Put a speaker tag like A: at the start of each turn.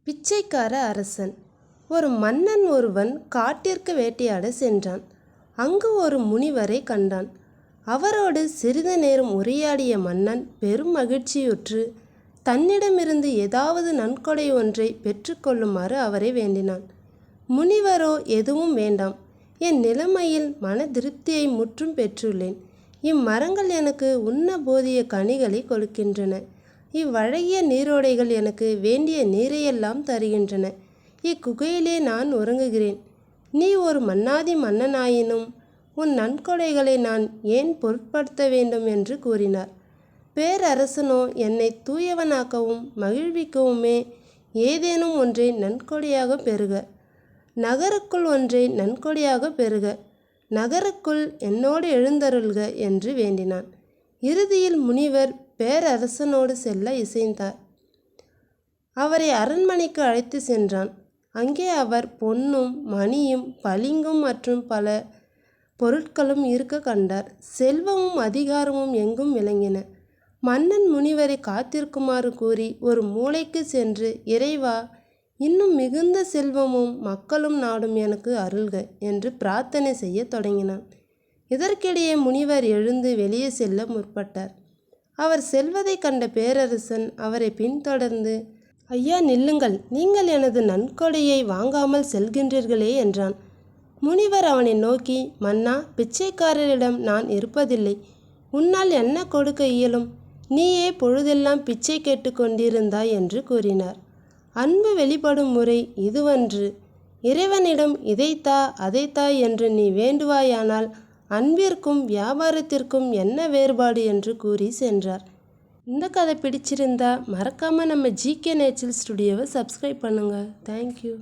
A: பிச்சைக்கார அரசன். ஒரு மன்னன் ஒருவன் காட்டிற்கு வேட்டையாட சென்றான். அங்கு ஒரு முனிவரை கண்டான். அவரோடு சிறிது நேரம் உரையாடிய மன்னன் பெரும் மகிழ்ச்சியுற்று தன்னிடமிருந்து ஏதாவது நன்கொடை ஒன்றை பெற்றுக்கொள்ளுமாறு அவரை வேண்டினான். முனிவரோ, எதுவும் வேண்டாம், என் நிலைமையில் மன திருப்தியை முற்றும் பெற்றுள்ளேன். இம்மரங்கள் எனக்கு உண்ண போதிய கனிகளை கொடுக்கின்றன. இவ்வழகிய நீரோடைகள் எனக்கு வேண்டிய நீரையெல்லாம் தருகின்றன. இக்குகையிலே நான் உறங்குகிறேன். நீ ஒரு மன்னாதி மன்னனாயினும் உன் நன்கொடைகளை நான் ஏன் பொருட்படுத்த வேண்டும் என்று கூறினார். பேரரசனோ, என்னை தூயவனாக்கவும் மகிழ்விக்கவுமே ஏதேனும் ஒன்றை நன்கொடையாக பெறுக, நகருக்குள் ஒன்றை நன்கொடையாக பெறுக, நகருக்குள் என்னோடு எழுந்தருள்க என்று வேண்டினான். இறுதியில் முனிவர் பேரரசனோடு செல்ல இசைந்தார். அவரை அரண்மனைக்கு அழைத்து சென்றான். அங்கே அவர் பொன்னும் மணியும் பளிங்கும் மற்றும் பல பொருட்களும் இருக்க கண்டார். செல்வமும் அதிகாரமும் எங்கும் விளங்கின. மன்னன் முனிவரை காத்திருக்குமாறு கூறி ஒரு மூலைக்கு சென்று, இறைவா, இன்னும் மிகுந்த செல்வமும் மக்களும் நாடும் எனக்கு அருள்க என்று பிரார்த்தனை செய்ய தொடங்கினான். இதற்கிடையே முனிவர் எழுந்து வெளியே செல்ல முற்பட்டார். அவர் செல்வதை கண்ட பேரரசன் அவரை பின்தொடர்ந்து, ஐயா, நில்லுங்கள், நீங்கள் எனது நன்கொடையை வாங்காமல் செல்கின்றீர்களே என்றான். முனிவர் அவனை நோக்கி, மன்னா, பிச்சைக்காரரிடம் நான் இருப்பதில்லை. உன்னால் என்ன கொடுக்க இயலும்? நீயே பொழுதெல்லாம் பிச்சை கேட்டு கொண்டிருந்தாய் என்று கூறினார். அன்பு வெளிப்படும் முறை இதுவன்று. இறைவனிடம் இதைத்தா அதைத்தா என்று நீ வேண்டுவாயானால் அன்பிற்கும் வியாபாரத்திற்கும் என்ன வேறுபாடு என்று கூறி சென்றார். இந்த கதை பிடிச்சிருந்தா மறக்காமல் நம்ம ஜிகே நேச்சுரல் ஸ்டுடியோவை சப்ஸ்கிரைப் பண்ணுங்கள். தேங்க்யூ.